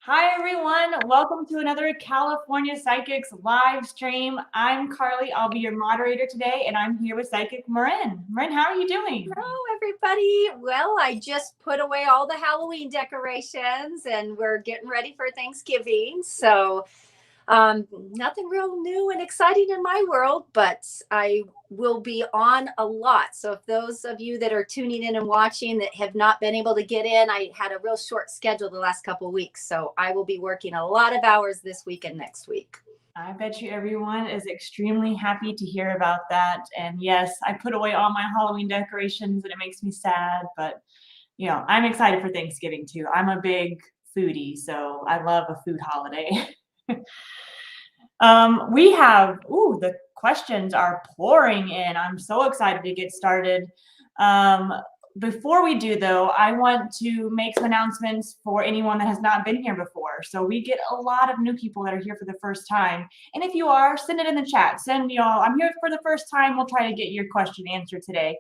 Hi, everyone. Welcome to another California Psychics live stream. I'm Carly. I'll be your moderator today, and I'm here with Psychic Marin. Marin, how are you doing? Hello, everybody. Well, I just put away all the Halloween decorations, and we're getting ready for Thanksgiving. So, nothing real new and exciting in my world, but I will be on a lot. So, if those of you that are tuning in and watching that have not been able to get in, I had a real short schedule the last couple of weeks. So, I will be working a lot of hours this week and next week. I bet you everyone is extremely happy to hear about that. And yes, I put away all my Halloween decorations and it makes me sad, but I'm excited for Thanksgiving too. I'm a big foodie, so I love a food holiday. We have, the questions are pouring in. I'm so excited to get started. Before we do, though, I want to make some announcements for anyone that has not been here before. So we get a lot of new people that are here for the first time. And if you are, send it in the chat. Send, I'm here for the first time. We'll try to get your question answered today.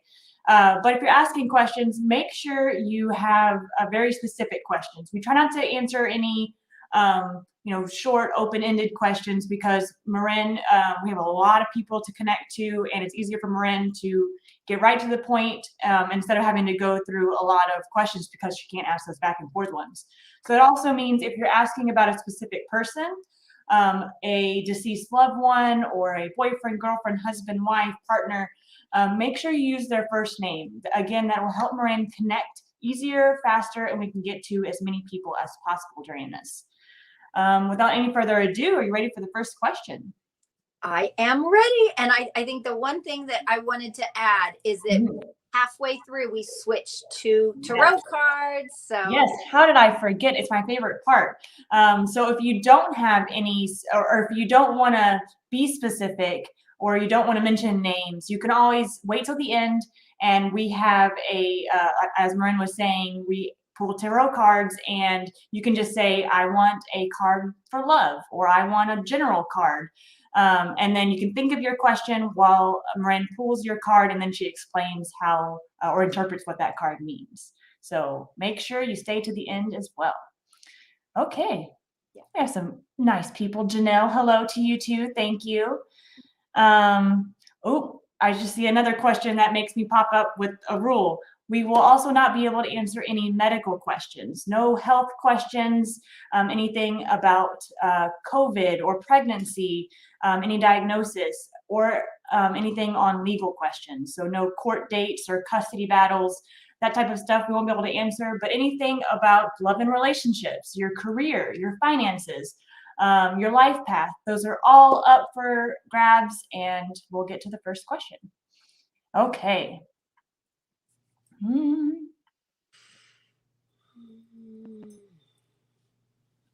But if you're asking questions, make sure you have very specific questions. We try not to answer any short, open-ended questions because Marin, we have a lot of people to connect to, and it's easier for Marin to get right to the point instead of having to go through a lot of questions because she can't ask those back and forth ones. So it also means if you're asking about a specific person, a deceased loved one or a boyfriend, girlfriend, husband, wife, partner, make sure you use their first name. Again, that will help Marin connect easier, faster, and we can get to as many people as possible during this. Without any further ado, are you ready for the first question? I am ready. And I think the one thing that I wanted to add is that halfway through we switched to tarot cards. So yes, how did I forget? It's my favorite part. So if you don't have any, or if you don't want to be specific, or you don't want to mention names, you can always wait till the end. And we have as Marin was saying, we pull tarot cards and you can just say, I want a card for love, or I want a general card. And then you can think of your question while Marin pulls your card and then she explains how or interprets what that card means. So make sure you stay to the end as well. Okay, we have some nice people. Janelle, hello to you too. Thank you. I just see another question that makes me pop up with a rule. We will also not be able to answer any medical questions, no health questions, anything about COVID or pregnancy, any diagnosis, or anything on legal questions. So no court dates or custody battles, that type of stuff we won't be able to answer, but anything about love and relationships, your career, your finances, your life path, those are all up for grabs, and we'll get to the first question. Okay.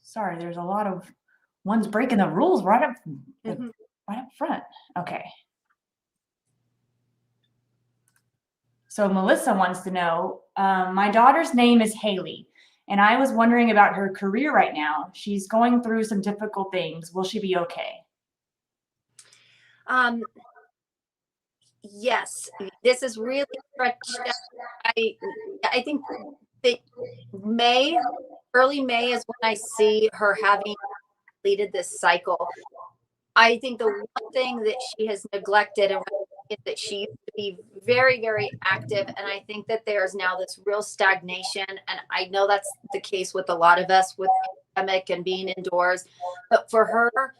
Sorry, there's a lot of ones breaking the rules right up front. Okay. So Melissa wants to know, my daughter's name is Haley, and I was wondering about her career right now. She's going through some difficult things. Will she be okay? Yes, this is really stretched. I think that early May is when I see her having completed this cycle. I think the one thing that she has neglected is that she used to be very, very active. And I think that there's now this real stagnation. And I know that's the case with a lot of us with the pandemic and being indoors. But for her,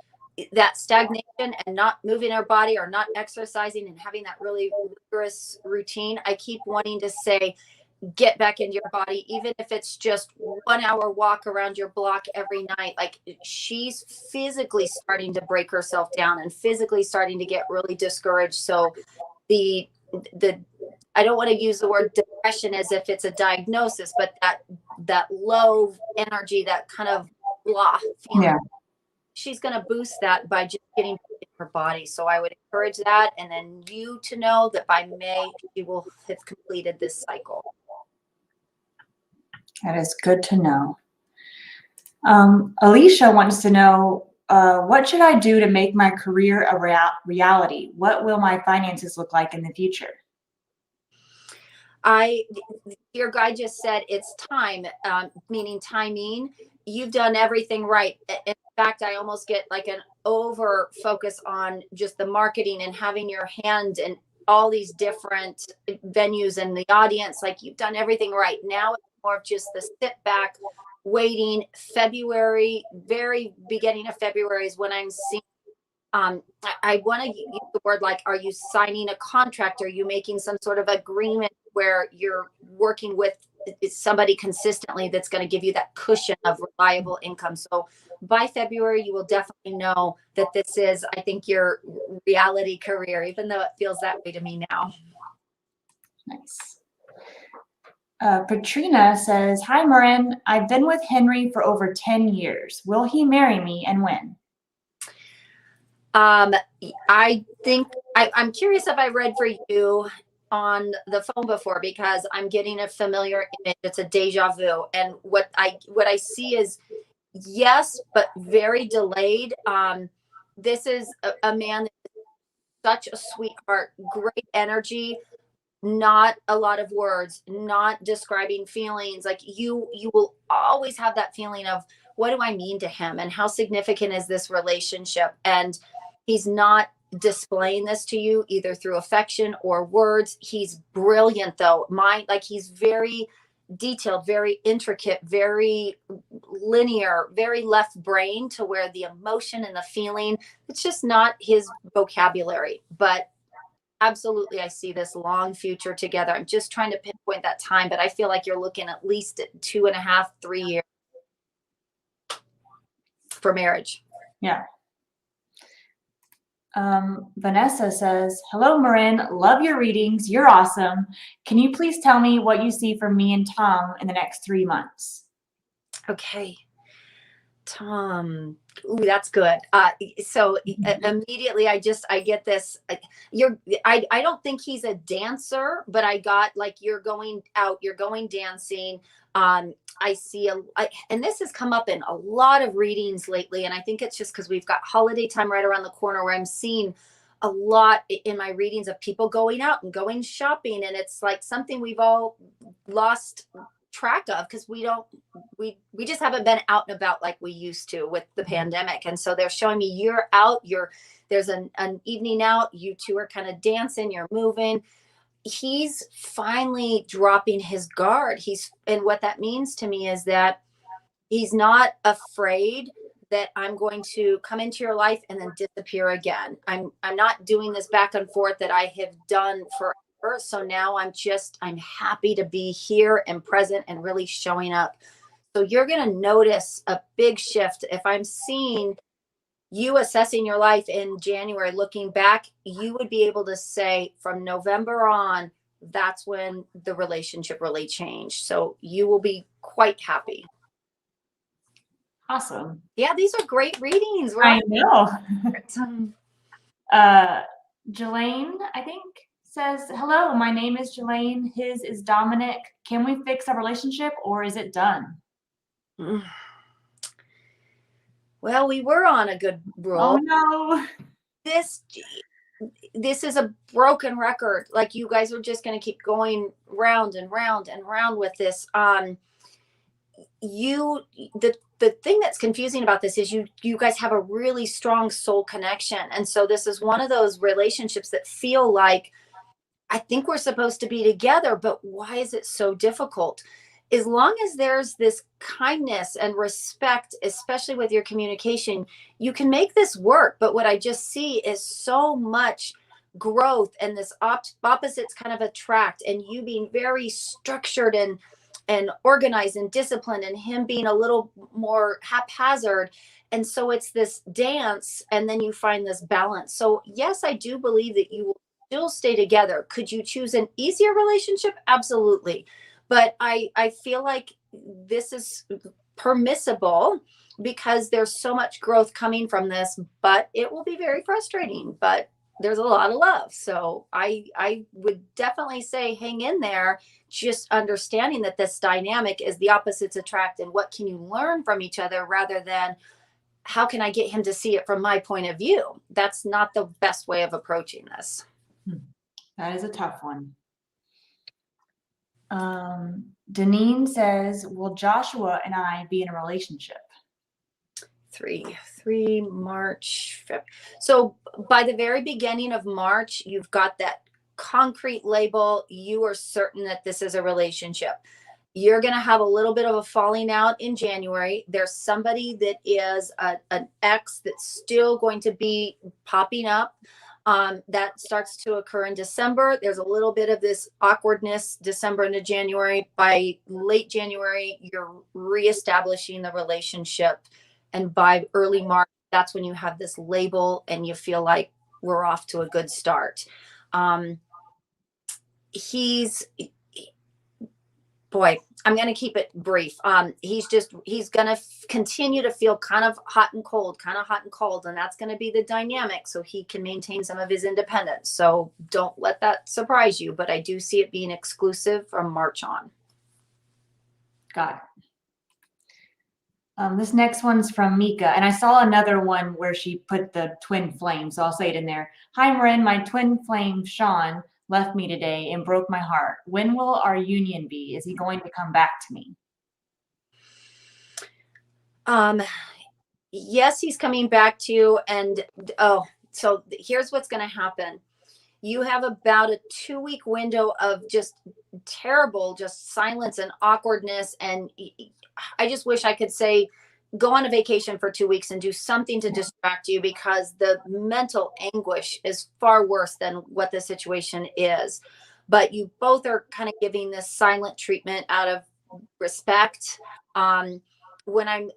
that stagnation and not moving her body or not exercising and having that really rigorous routine, I keep wanting to say, get back into your body, even if it's just 1 hour walk around your block every night. Like, she's physically starting to break herself down and physically starting to get really discouraged. So the I don't want to use the word depression as if it's a diagnosis, but that low energy, that kind of blah feeling. Yeah. She's going to boost that by just getting in her body. So I would encourage that. And then you to know that by May, she will have completed this cycle. That is good to know. Alicia wants to know, what should I do to make my career a reality? What will my finances look like in the future? Your guy just said it's time, meaning timing. You've done everything right. In fact, I almost get like an over focus on just the marketing and having your hand in all these different venues and the audience. Like, you've done everything right. Now it's more of just the sit back, waiting. February, very beginning of February is when I'm seeing. I want to use the word like, are you signing a contract? Are you making some sort of agreement where you're working with somebody consistently that's going to give you that cushion of reliable income? So by February, you will definitely know that this is, I think, your reality career, even though it feels that way to me now. Nice. Patrina says, hi, Marin. I've been with Henry for over 10 years. Will he marry me and when? I think I'm curious if I read for you on the phone before, because I'm getting a familiar image. It's a deja vu. And what I see is yes, but very delayed. This is a man that's such a sweetheart, great energy, not a lot of words, not describing feelings. Like, you will always have that feeling of, what do I mean to him and how significant is this relationship? And he's not displaying this to you either through affection or words. He's brilliant though. He's very detailed, very intricate, very linear, very left brain, to where the emotion and the feeling, it's just not his vocabulary. But absolutely, I see this long future together. I'm just trying to pinpoint that time, but I feel like you're looking at least at 2.5, 3 years for marriage. Yeah. Vanessa says, hello, Marin. Love your readings. You're awesome. Can you please tell me what you see for me and Tom in the next 3 months? Okay. Tom. Ooh, that's good. So immediately I get this. I don't think he's a dancer, but I got like, you're going out, you're going dancing. I see and this has come up in a lot of readings lately. And I think it's just because we've got holiday time right around the corner, where I'm seeing a lot in my readings of people going out and going shopping. And it's like something we've all lost track of, because we just haven't been out and about like we used to with the pandemic. And so they're showing me you're out, there's an evening out, you two are kind of dancing, you're moving. He's finally dropping his guard. And what that means to me is that he's not afraid that I'm going to come into your life and then disappear again. I'm not doing this back and forth that I have done forever. So now I'm happy to be here and present and really showing up. So you're going to notice a big shift. If I'm seeing you assessing your life in January, looking back, you would be able to say from November on, that's when the relationship really changed. So you will be quite happy. Awesome. Yeah, these are great readings. I know. Jelaine, I think, says, hello, my name is Jelaine. His is Dominic. Can we fix our relationship or is it done? Well, we were on a good roll. Oh no. This is a broken record. Like, you guys are just going to keep going round and round and round with this. The thing that's confusing about this is you guys have a really strong soul connection. And so this is one of those relationships that feel like, I think we're supposed to be together, but why is it so difficult? As long as there's this kindness and respect, especially with your communication, you can make this work. But what I just see is so much growth, and this opposites kind of attract, and you being very structured and organized and disciplined, and him being a little more haphazard. And so it's this dance, and then you find this balance. So yes, I do believe that you will still stay together. Could you choose an easier relationship? Absolutely. But I feel like this is permissible because there's so much growth coming from this, but it will be very frustrating, but there's a lot of love. So I would definitely say hang in there, just understanding that this dynamic is the opposites attract, and what can you learn from each other rather than how can I get him to see it from my point of view? That's not the best way of approaching this. That is a tough one. Deneen says, will Joshua and I be in a relationship? 3 March. So by the very beginning of March, you've got that concrete label. You are certain that this is a relationship. You're going to have a little bit of a falling out in January. There's somebody that is an ex that's still going to be popping up. That starts to occur in December. There's a little bit of this awkwardness December into January. By late January, you're reestablishing the relationship. And by early March, that's when you have this label and you feel like we're off to a good start. Boy, I'm going to keep it brief. He's going to continue to feel kind of hot and cold. And that's going to be the dynamic so he can maintain some of his independence. So don't let that surprise you, but I do see it being exclusive from March on. Got it. This next one's from Mika, and I saw another one where she put the twin flame, so I'll say it in there. Hi, Marin, my twin flame, Sean, left me today and broke my heart. When will our union be? Is he going to come back to me? Yes, he's coming back to you. And so here's what's going to happen. You have about a 2-week window of just terrible, just silence and awkwardness. And I just wish I could say, go on a vacation for 2 weeks and do something to distract you, because the mental anguish is far worse than what the situation is. But you both are kind of giving this silent treatment out of respect. When I'm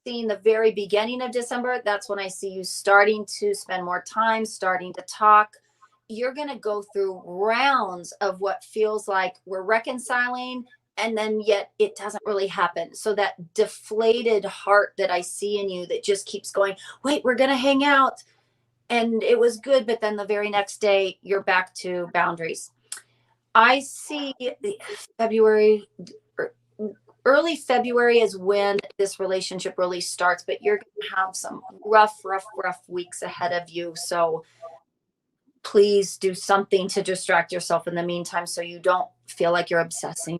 seeing the very beginning of December, that's when I see you starting to spend more time, starting to talk. You're going to go through rounds of what feels like we're reconciling, and then yet it doesn't really happen. So that deflated heart that I see in you that just keeps going, wait, we're going to hang out. And it was good. But then the very next day, you're back to boundaries. I see February, early February is when this relationship really starts, but you're going to have some rough weeks ahead of you. So please do something to distract yourself in the meantime, so you don't feel like you're obsessing.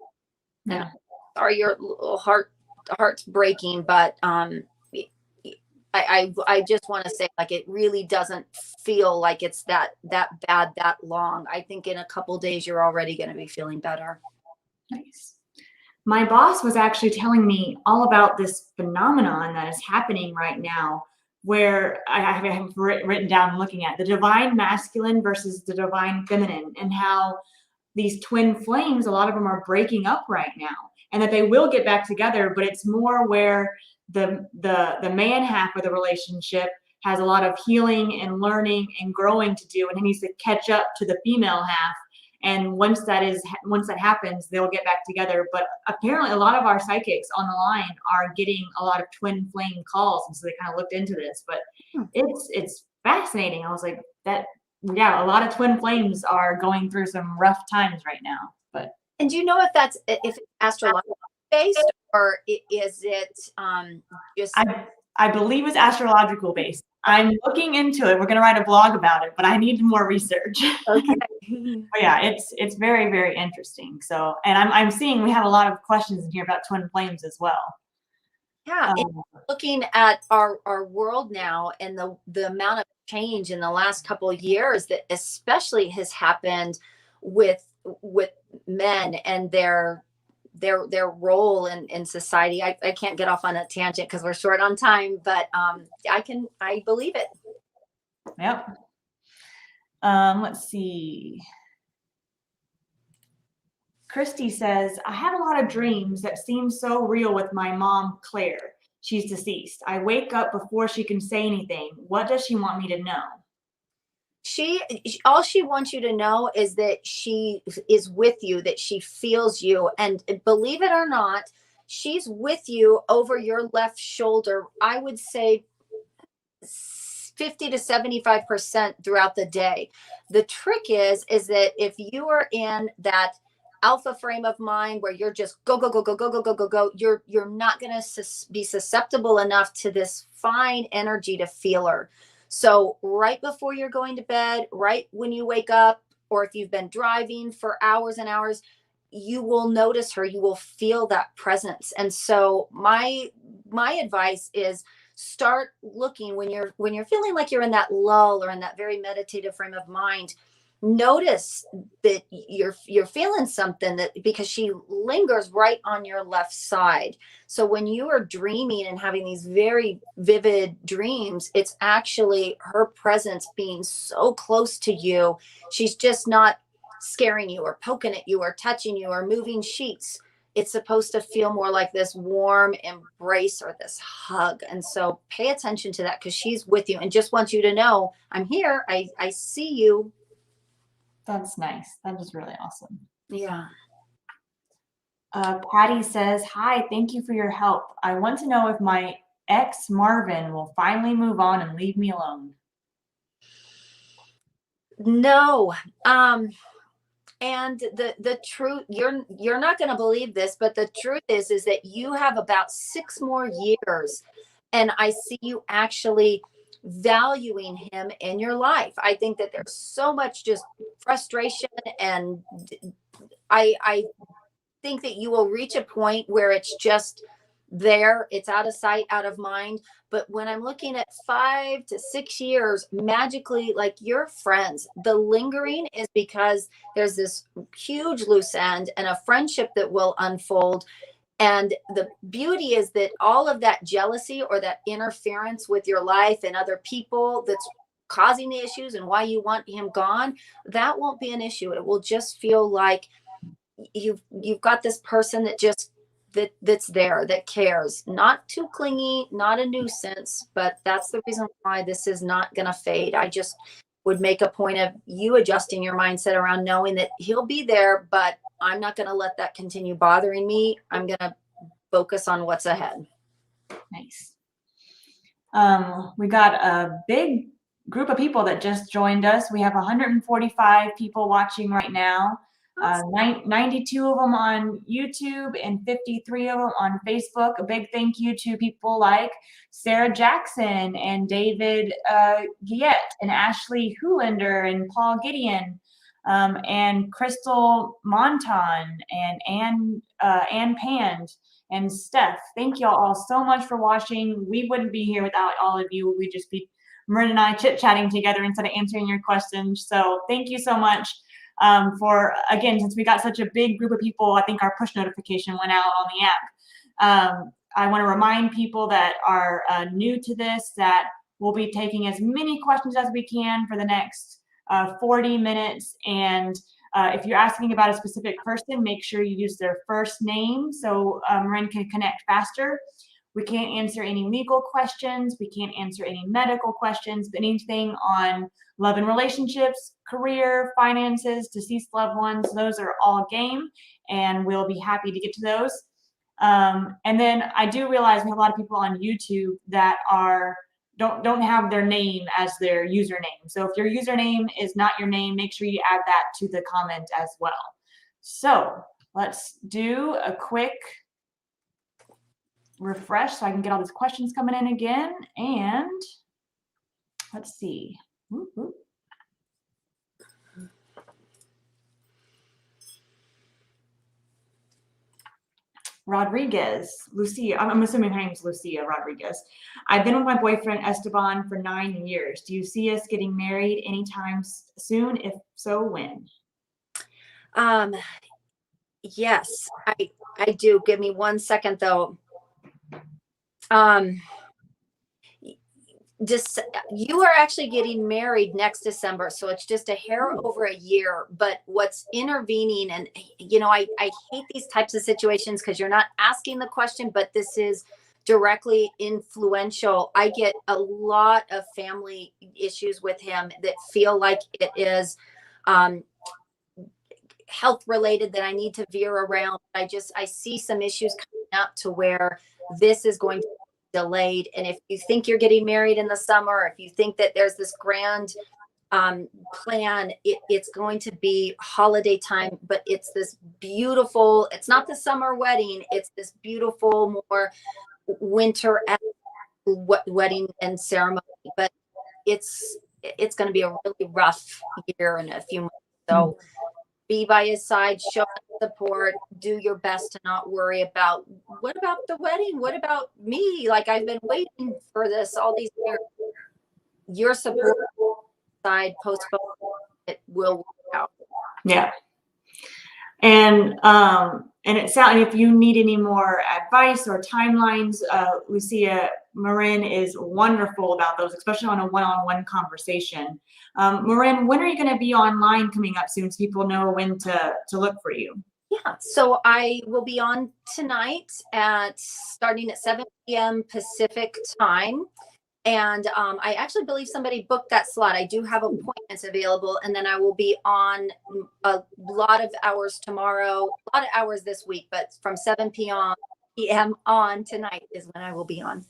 Yeah. Sorry, your heart's breaking, but I just want to say, like, it really doesn't feel like it's that bad that long. I think in a couple days you're already going to be feeling better. Nice. My boss was actually telling me all about this phenomenon that is happening right now, where I have written down looking at the divine masculine versus the divine feminine, and how these twin flames, a lot of them are breaking up right now, and that they will get back together, but it's more where the man half of the relationship has a lot of healing and learning and growing to do, and he needs to catch up to the female half. And once that happens, they'll get back together. But apparently a lot of our psychics on the line are getting a lot of twin flame calls, and so they kind of looked into this. But it's fascinating. I was like, yeah, a lot of twin flames are going through some rough times right now. But and do you know if it's astrological based, or is it just? I believe it's astrological based. I'm looking into it. We're going to write a blog about it, but I need more research. Okay. But yeah, it's very, very interesting. So, and I'm seeing we have a lot of questions in here about twin flames as well. Yeah, looking at our world now and the amount of change in the last couple of years that especially has happened with men and their role in society. I can't get off on a tangent because we're short on time, but I believe it. Yep. Let's see. Christy says, I have a lot of dreams that seem so real with my mom, Claire. She's deceased. I wake up before she can say anything. What does she want me to know? All she wants you to know is that she is with you, that she feels you. And believe it or not, she's with you over your left shoulder. I would say 50 to 75% throughout the day. The trick is that if you are in that alpha frame of mind where you're just go, you're not going to be susceptible enough to this fine energy to feel her. So right before you're going to bed, right when you wake up, or if you've been driving for hours and hours, you will notice her, you will feel that presence. And so my advice is start looking when you're feeling like you're in that lull or in that very meditative frame of mind. Notice that you're feeling something, that because she lingers right on your left side. So when you are dreaming and having these very vivid dreams, it's actually her presence being so close to you. She's just not scaring you or poking at you or touching you or moving sheets. It's supposed to feel more like this warm embrace or this hug. And so pay attention to that, because she's with you and just wants you to know, I'm here. I see you. That's nice. That is really awesome. Yeah. Patty says, hi, thank you for your help. I want to know if my ex Marvin will finally move on and leave me alone. No. And the truth, you're not going to believe this, but the truth is that you have about 6 more years, and I see you actually valuing him in your life. I think that there's so much just frustration, and I think that you will reach a point where it's just there. It's out of sight, out of mind. But when I'm looking at 5 to 6 years, magically, like, you're friends. The lingering is because there's this huge loose end and a friendship that will unfold. And the beauty is that all of that jealousy or that interference with your life and other people that's causing the issues and why you want him gone, that won't be an issue. It will just feel like you've got this person that just that's there, that cares, not too clingy, not a nuisance. But that's the reason why this is not going to fade. I just would make a point of you adjusting your mindset around knowing that he'll be there, but I'm not going to let that continue bothering me. I'm going to focus on what's ahead. Nice. We got a big group of people that just joined us. We have 145 people watching right now. 92 of them on YouTube and 53 of them on Facebook. A big thank you to people like Sarah Jackson and David Guillet and Ashley Hoolander and Paul Gideon and Crystal Monton and Ann Pand and Steph. Thank y'all all so much for watching. We wouldn't be here without all of you. We'd just be Marin and I chit-chatting together instead of answering your questions. So thank you so much. For, again, since we got such a big group of people, I think our push notification went out on the app. I want to remind people that are new to this that we'll be taking as many questions as we can for the next 40 minutes. And if you're asking about a specific person, make sure you use their first name so Marin can connect faster. We can't answer any legal questions. We can't answer any medical questions, but anything on love and relationships, career, finances, deceased loved ones, those are all game, and we'll be happy to get to those. And then I do realize we have a lot of people on YouTube that don't have their name as their username. So if your username is not your name, make sure you add that to the comment as well. So let's do a quick refresh so I can get all these questions coming in again. And let's see. Whoop. Rodriguez, Lucia, I'm assuming her name's Lucia Rodriguez. I've been with my boyfriend Esteban for 9 years. Do you see us getting married anytime soon? If so, when? Yes, I do. Give me 1 second though. You are actually getting married next December, so it's just a hair over a year. But what's intervening, and I hate these types of situations because you're not asking the question, but this is directly influential. I get a lot of family issues with him that feel like it is health related that I need to veer around. I see some issues coming up to where this is going to be delayed. And if you think you're getting married in the summer, if you think that there's this grand plan, it's going to be holiday time, but it's this beautiful, it's not the summer wedding, it's this beautiful, more winter wedding and ceremony. But it's going to be a really rough year in a few months. So be by his side, show support. Do your best to not worry about what about the wedding? What about me? Like, I've been waiting for this all these years. Your support side postpone it will work out. Yeah. And it sounds, if you need any more advice or timelines, Lucia, Marin is wonderful about those, especially on a one-on-one conversation. Marin, when are you going to be online coming up soon, so people know when to look for you? Yeah, so I will be on tonight starting at 7 p.m. Pacific time. And I actually believe somebody booked that slot. I do have appointments available, and then I will be on a lot of hours tomorrow, a lot of hours this week, but from 7 p.m. on tonight is when I will be on.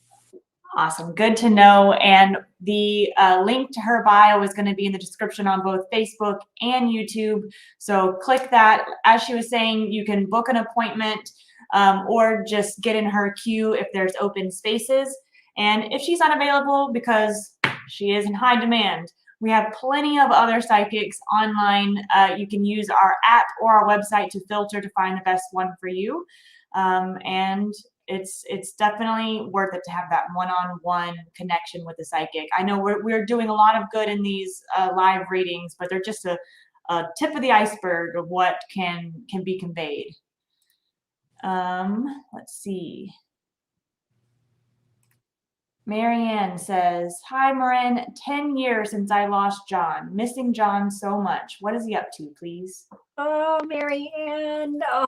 Awesome. Good to know. And the link to her bio is going to be in the description on both Facebook and YouTube. So click that. As she was saying, you can book an appointment or just get in her queue if there's open spaces. And if she's unavailable, because she is in high demand, we have plenty of other psychics online. You can use our app or our website to filter to find the best one for you. And it's definitely worth it to have that one-on-one connection with the psychic. I know we're doing a lot of good in these live readings, but they're just a tip of the iceberg of what can be conveyed. Let's see. Marianne says, "Hi, Marin. 10 years since I lost John. Missing John so much. What is he up to, please?" Oh, Marianne. Oh,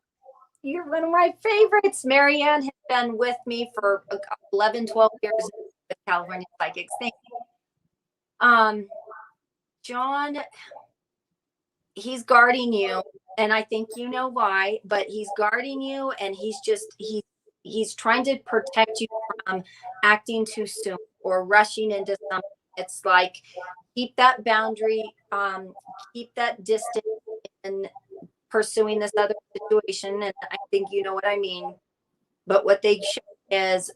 you're one of my favorites. Marianne has been with me for 11, 12 years with California Psychics. Thank you. John, he's guarding you, and I think you know why, but he's guarding you, and he's trying to protect you from acting too soon or rushing into something. It's like, keep that boundary, keep that distance in pursuing this other situation. And I think you know what I mean. But what they show is,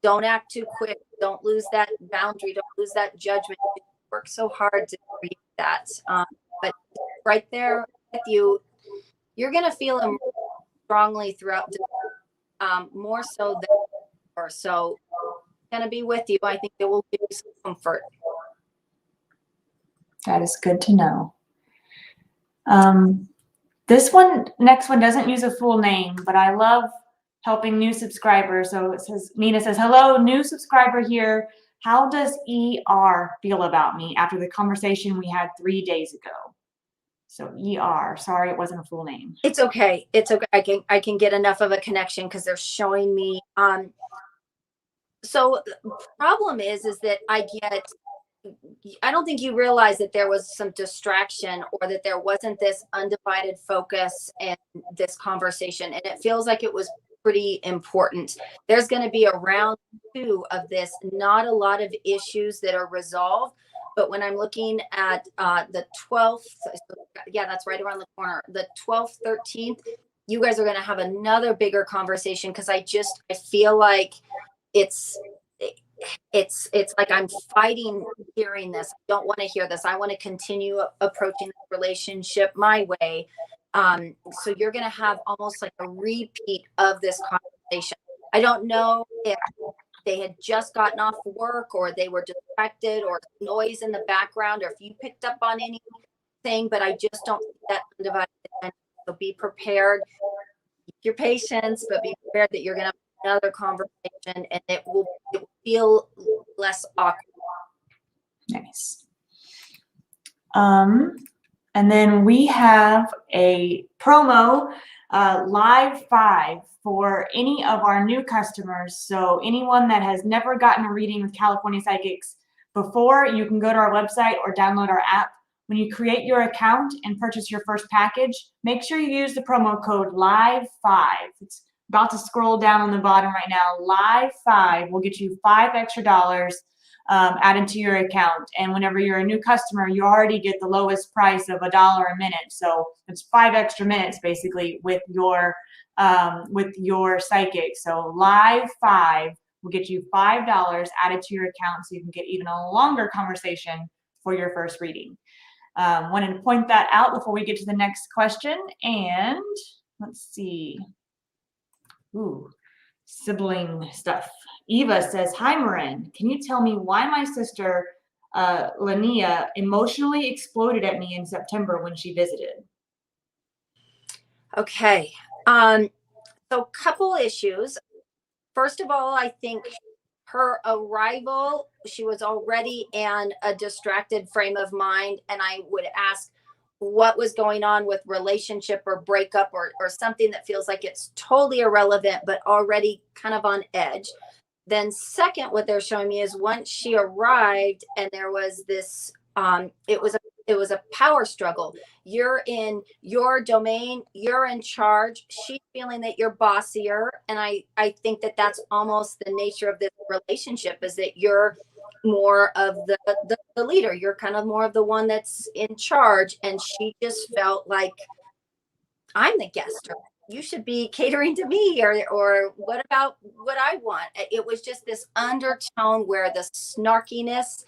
don't act too quick. Don't lose that boundary. Don't lose that judgment. You work so hard to create that. But right there with you, you're going to feel him strongly throughout the more so than before. So going to be with you. I think it will give you some comfort. That is good to know. This next one doesn't use a full name, but I love helping new subscribers. So it says, Nina says, "Hello, new subscriber here. How does ER feel about me after the conversation we had 3 days ago?" So ER, sorry, it wasn't a full name. It's okay. It's okay. I can get enough of a connection because they're showing me. So the problem is that I don't think you realize that there was some distraction, or that there wasn't this undivided focus in this conversation. And it feels like it was pretty important. There's going to be a round 2 of this, not a lot of issues that are resolved. But when I'm looking at the 12th, yeah, that's right around the corner, the 12th, 13th, you guys are going to have another bigger conversation, because I feel like it's like I'm fighting hearing this. I don't want to hear this. I want to continue approaching the relationship my way. So you're going to have almost like a repeat of this conversation. I don't know if they had just gotten off work, or they were distracted, or noise in the background, or if you picked up on anything, but I just don't see that undivided attention. So be prepared, keep your patience, but be prepared that you're going to have another conversation, and it will feel less awkward. Nice. And then we have a promo, Live 5, for any of our new customers. So anyone that has never gotten a reading with California Psychics before, you can go to our website or download our app. When you create your account and purchase your first package, make sure you use the promo code LIVE5. It's about to scroll down on the bottom right now. LIVE5 will get you $5 extra added to your account. And whenever you're a new customer, you already get the lowest price of $1 a minute. So it's 5 extra minutes basically with your psychic. So Live5 will get you $5 added to your account, so you can get even a longer conversation for your first reading. Wanted to point that out before we get to the next question. And Let's see. Ooh, sibling stuff. Eva says, "Hi, Marin. Can you tell me why my sister, Lania, emotionally exploded at me in September when she visited?" Okay. So couple issues. First of all, I think her arrival, she was already in a distracted frame of mind. And I would ask what was going on with relationship or breakup or something that feels like it's totally irrelevant, but already kind of on edge. Then second, what they're showing me is once she arrived and there was this, it was a power struggle. You're in your domain, you're in charge. She's feeling that you're bossier, and I think that that's almost the nature of this relationship, is that you're more of the leader. You're kind of more of the one that's in charge, and she just felt like, I'm the guest, or you should be catering to me, or what about what I want? It was just this undertone where the snarkiness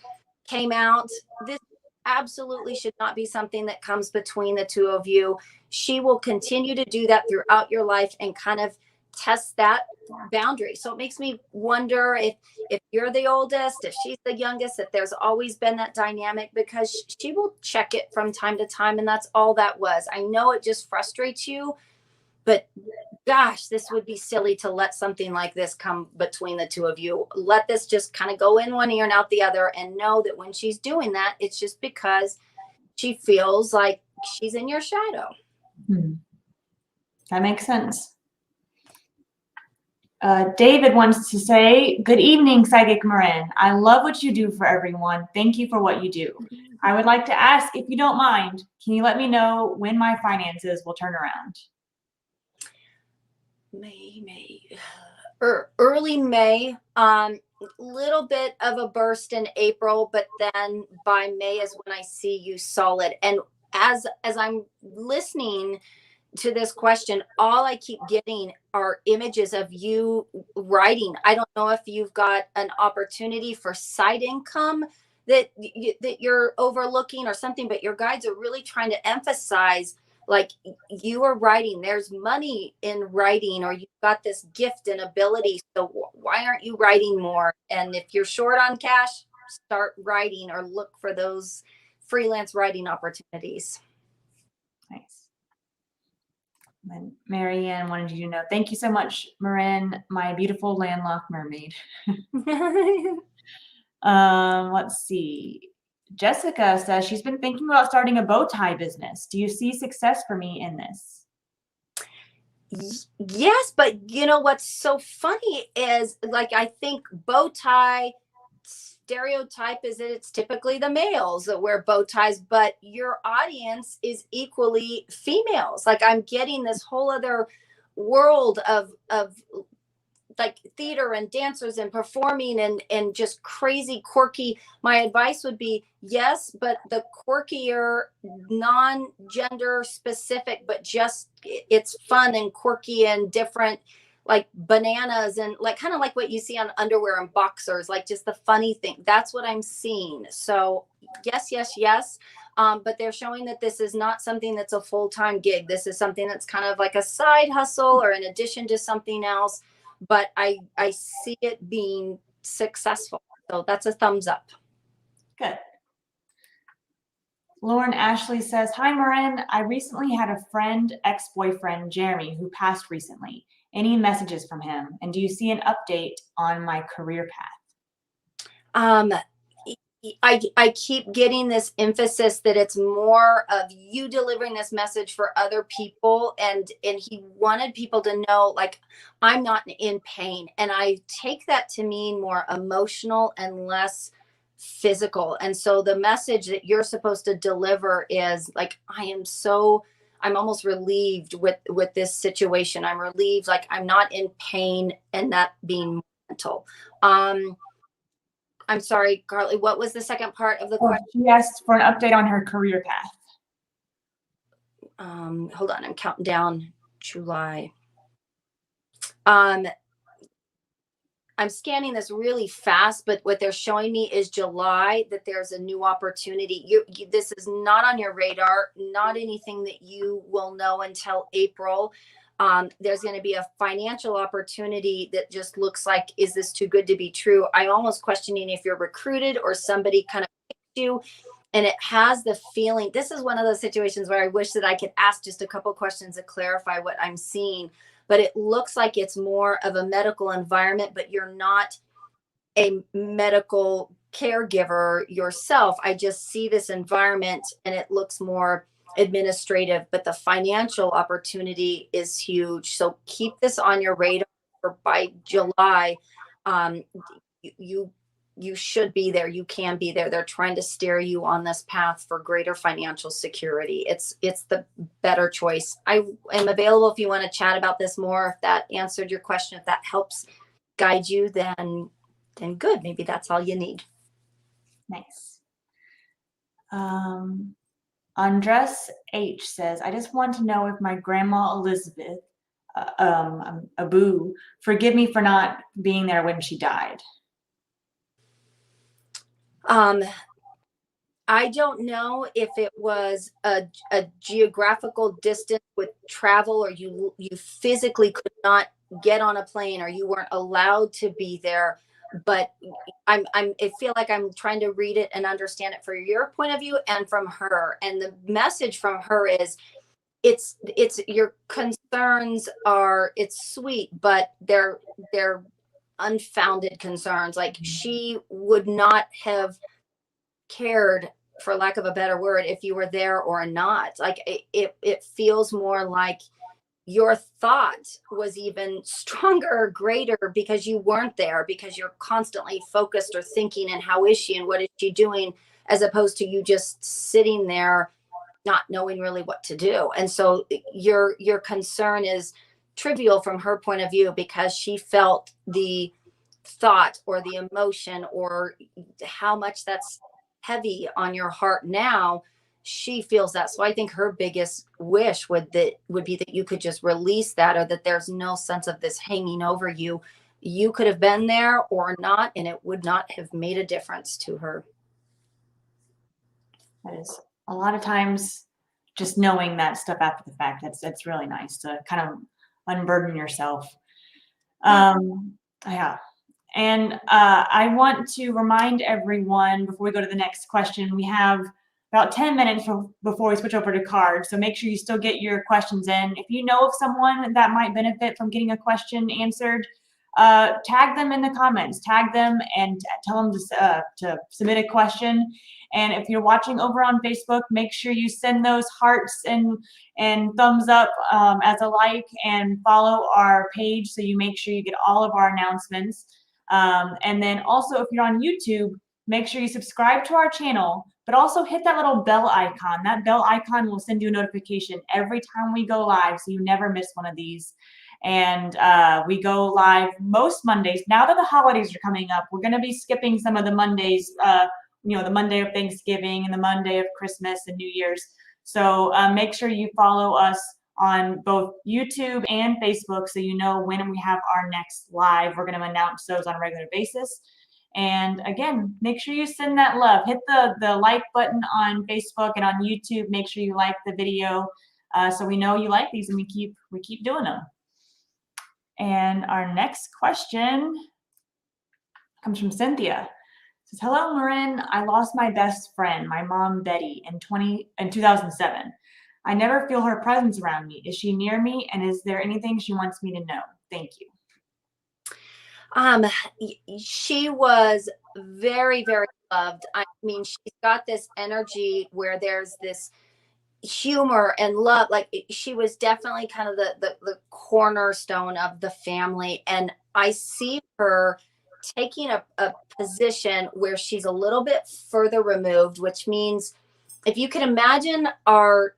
came out. This absolutely should not be something that comes between the two of you. She will continue to do that throughout your life and kind of test that boundary. So it makes me wonder if you're the oldest, if she's the youngest, if there's always been that dynamic, because she will check it from time to time, and that's all that was. I know it just frustrates you, but gosh, this would be silly to let something like this come between the two of you. Let this just kind of go in one ear and out the other, and know that when she's doing that, it's just because she feels like she's in your shadow. That makes sense. David wants to say, "Good evening, Psychic Marin. I love what you do for everyone. Thank you for what you do. I would like to ask, if you don't mind, can you let me know when my finances will turn around?" Early May. Little bit of a burst in April, but then by May is when I see you solid. And as I'm listening to this question, all I keep getting are images of you writing. I don't know if you've got an opportunity for side income that you're overlooking or something, but your guides are really trying to emphasize, like, you are writing. There's money in writing, or you've got this gift and ability. So why aren't you writing more? And if you're short on cash, start writing or look for those freelance writing opportunities. Nice. And Marianne wanted you to know, "Thank you so much, Marin, my beautiful landlocked mermaid." Let's see. Jessica says she's been thinking about starting a bow tie business. Do you see success for me in this? Yes, but you know what's so funny is, like, I think bow tie stereotype is that it's typically the males that wear bow ties, but your audience is equally females. Like, I'm getting this whole other world of like theater and dancers and performing and just crazy quirky. My advice would be yes, but the quirkier, non-gender specific, but just it's fun and quirky and different, like bananas and like kind of like what you see on underwear and boxers, like just the funny thing. That's what I'm seeing. So yes, yes, yes. But they're showing that this is not something that's a full-time gig. This is something that's kind of like a side hustle or in addition to something else. But I see it being successful. So that's a thumbs up. Good. Lauren Ashley says, "Hi, Marin. I recently had a friend, ex-boyfriend, Jeremy, who passed recently. Any messages from him? And do you see an update on my career path?" I keep getting this emphasis that it's more of you delivering this message for other people, and he wanted people to know, like, I'm not in pain, and I take that to mean more emotional and less physical. And so the message that you're supposed to deliver is like, I'm almost relieved with this situation. I'm relieved, like I'm not in pain, and that being mental. I'm sorry, Carly, what was the second part of the question? She asked for an update on her career path. Hold on, I'm counting down July. I'm scanning this really fast, but what they're showing me is July, that there's a new opportunity. This is not on your radar, not anything that you will know until April. There's going to be a financial opportunity that just looks like, is this too good to be true? I'm almost questioning if you're recruited or somebody kind of picked you. And it has the feeling, this is one of those situations where I wish that I could ask just a couple questions to clarify what I'm seeing, but it looks like it's more of a medical environment, but you're not a medical caregiver yourself. I just see this environment and it looks more administrative, but the financial opportunity is huge. So keep this on your radar. By July, um, you should be there. You can be there. They're trying to steer you on this path for greater financial security. It's the better choice. I am available if you want to chat about this more. If that answered your question, if that helps guide you, then good. Maybe that's all you need. Nice. Andres H says, I just want to know if my grandma Elizabeth, Abu, forgive me for not being there when she died. I don't know if it was a geographical distance with travel, or you physically could not get on a plane, or you weren't allowed to be there. But I feel like I'm trying to read it and understand it from your point of view and from her. And the message from her is, it's your concerns are, it's sweet, but they're unfounded concerns. Like, she would not have cared, for lack of a better word, if you were there or not. Like, it feels more like your thought was even stronger or greater because you weren't there, because you're constantly focused or thinking, and how is she and what is she doing, as opposed to you just sitting there not knowing really what to do. And so your concern is trivial from her point of view, because she felt the thought or the emotion, or how much that's heavy on your heart now. She feels that. So I think her biggest wish would be that you could just release that, or that there's no sense of this hanging over you. You could have been there or not, and it would not have made a difference to her. That is a lot of times just knowing that stuff after the fact. That's really nice to kind of unburden yourself. Yeah. And I want to remind everyone before we go to the next question, we have about 10 minutes before we switch over to cards. So make sure you still get your questions in. If you know of someone that might benefit from getting a question answered, tag them in the comments, tag them and tell them to submit a question. And if you're watching over on Facebook, make sure you send those hearts and thumbs up as a like, and follow our page so you make sure you get all of our announcements. And then also, if you're on YouTube, make sure you subscribe to our channel, but also hit that little bell icon. That bell icon will send you a notification every time we go live, so you never miss one of these. And we go live most Mondays. Now that the holidays are coming up, we're going to be skipping some of the Mondays, the Monday of Thanksgiving and the Monday of Christmas and New Year's. So make sure you follow us on both YouTube and Facebook so you know when we have our next live. We're going to announce those on a regular basis. And again, make sure you send that love. Hit the like button on Facebook and on YouTube. Make sure you like the video so we know you like these, and we keep doing them. And our next question comes from Cynthia. It says, hello, Marin. I lost my best friend, my mom, Betty, in 2007. I never feel her presence around me. Is she near me? And is there anything she wants me to know? Thank you. She was very, very loved. I mean, she's got this energy where there's this humor and love. Like, she was definitely kind of the cornerstone of the family. And I see her taking a position where she's a little bit further removed, which means, if you can imagine our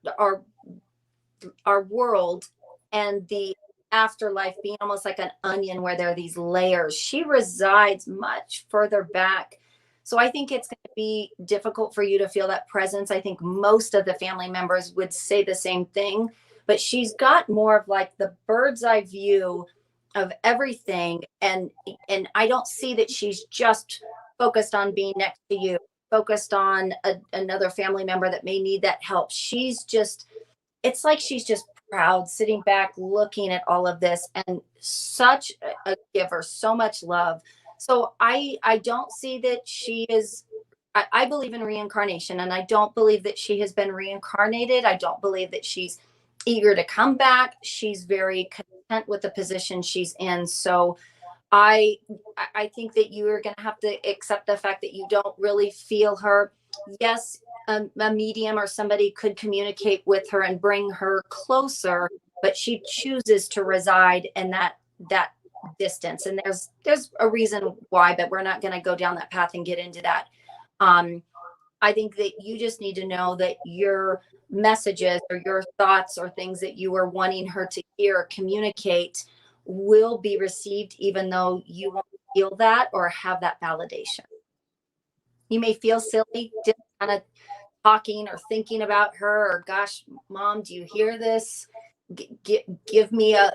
world and the afterlife being almost like an onion where there are these layers, she resides much further back. So I think it's going to be difficult for you to feel that presence. I think most of the family members would say the same thing, but she's got more of like the bird's eye view of everything. And I don't see that she's just focused on being next to you, focused on another family member that may need that help. She's just, it's like she's just proud, sitting back, looking at all of this, and such a giver, so much love. So I don't see that she is. I believe in reincarnation, and I don't believe that she has been reincarnated. I don't believe that she's eager to come back. She's very content with the position she's in. So I I think that you are going to have to accept the fact that you don't really feel her. Yes, a medium or somebody could communicate with her and bring her closer, but she chooses to reside in that distance. And there's a reason why, but we're not going to go down that path and get into that. Um, I think that you just need to know that your messages or your thoughts or things that you are wanting her to hear or communicate will be received, even though you won't feel that or have that validation. You may feel silly just kind of talking or thinking about her, or gosh, mom, do you hear this? Give me a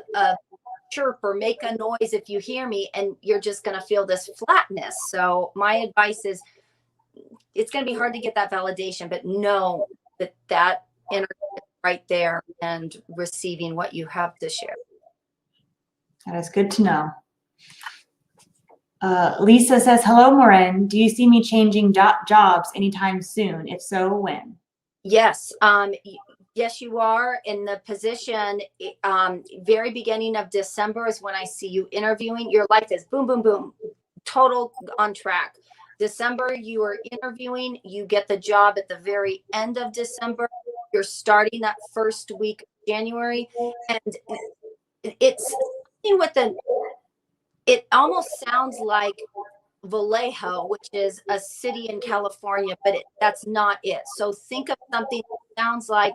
chirp or make a noise if you hear me, and you're just going to feel this flatness. So my advice is, it's going to be hard to get that validation, but know that energy is right there and receiving what you have to share. That is good to know. Lisa says, hello, Marin. Do you see me changing jobs anytime soon? If so, when? Yes. Yes, you are in the position. Very beginning of December is when I see you interviewing. Your life is boom, boom, boom, total on track. December, you are interviewing. You get the job at the very end of December. You're starting that first week of January. And it's something with it almost sounds like Vallejo, which is a city in California, but that's not it. So think of something that sounds like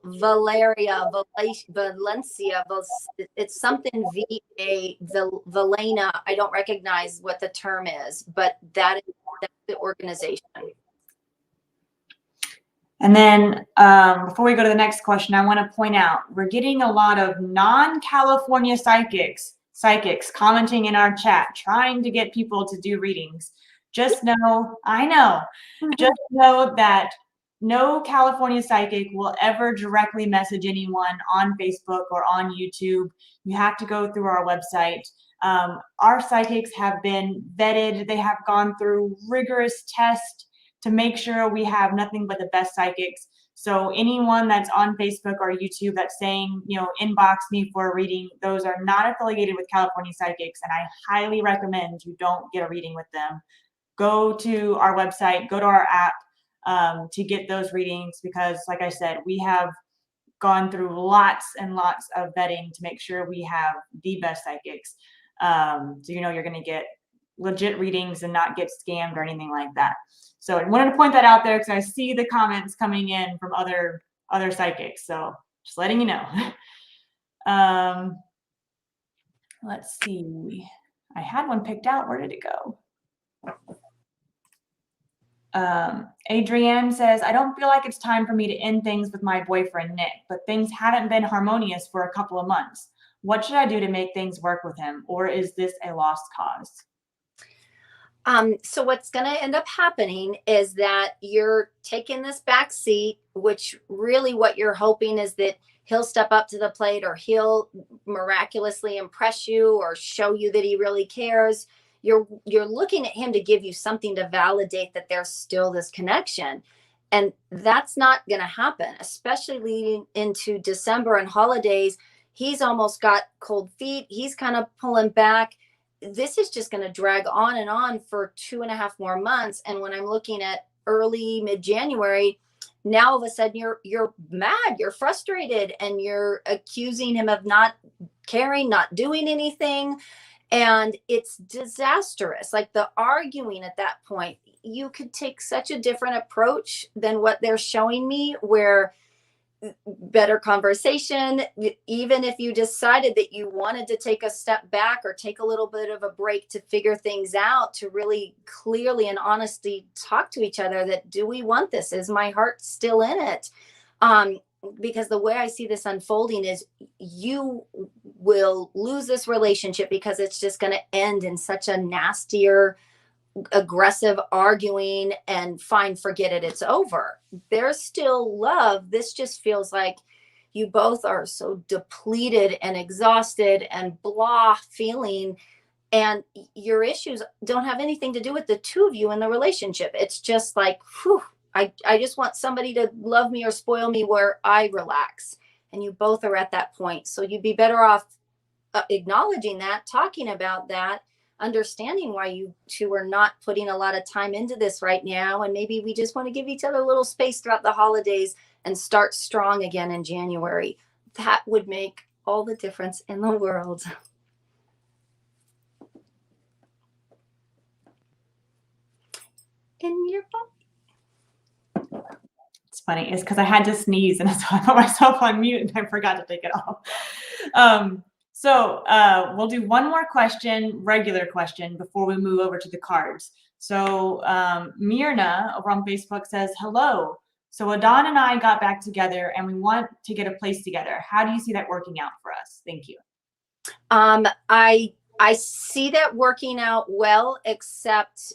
Valeria, Valencia. It's something Valena. I don't recognize what the term is, but that's the organization. And then before we go to the next question, I want to point out we're getting a lot of non-California psychics commenting in our chat, trying to get people to do readings. Just know, just know that no California psychic will ever directly message anyone on Facebook or on YouTube. You have to go through our website. Our psychics have been vetted. They have gone through rigorous tests to make sure we have nothing but the best psychics. So anyone that's on Facebook or YouTube that's saying, inbox me for a reading, those are not affiliated with California Psychics, and I highly recommend you don't get a reading with them. Go to our website, go to our app to get those readings, because like I said, we have gone through lots and lots of vetting to make sure we have the best psychics. So you're going to get legit readings and not get scammed or anything like that. So I wanted to point that out there because I see the comments coming in from other psychics. So just letting you know. Let's see. I had one picked out. Where did it go? Adrienne says, I don't feel like it's time for me to end things with my boyfriend, Nick, but things haven't been harmonious for a couple of months. What should I do to make things work with him? Or is this a lost cause? So what's going to end up happening is that you're taking this back seat, which really what you're hoping is that he'll step up to the plate, or he'll miraculously impress you or show you that he really cares. You're looking at him to give you something to validate that there's still this connection. And that's not going to happen, especially leading into December and holidays. He's almost got cold feet. He's kind of pulling back. This is just going to drag on and on for 2.5 more months. And when I'm looking at early mid-January, now all of a sudden you're mad, you're frustrated, and you're accusing him of not caring, not doing anything. And it's disastrous. Like the arguing at that point, you could take such a different approach than what they're showing me, where better conversation, even if you decided that you wanted to take a step back or take a little bit of a break to figure things out, to really clearly and honestly talk to each other that, do we want this? Is my heart still in it? because the way I see this unfolding is you will lose this relationship because it's just going to end in such a nastier, aggressive arguing and fine, forget it, it's over. There's still love. This just feels like you both are so depleted and exhausted and blah feeling, and your issues don't have anything to do with the two of you in the relationship. It's just like, whew, I just want somebody to love me or spoil me where I relax. And you both are at that point. So you'd be better off acknowledging that, talking about that, understanding why you two are not putting a lot of time into this right now. And maybe we just want to give each other a little space throughout the holidays and start strong again in January. That would make all the difference in the world. In your phone. It's funny. It's because I had to sneeze, and so I put myself on mute and I forgot to take it off. So we'll do one more question, regular question, before we move over to the cards. So Mirna over on Facebook says, hello. So Adon and I got back together and we want to get a place together. How do you see that working out for us? Thank you. I see that working out well, except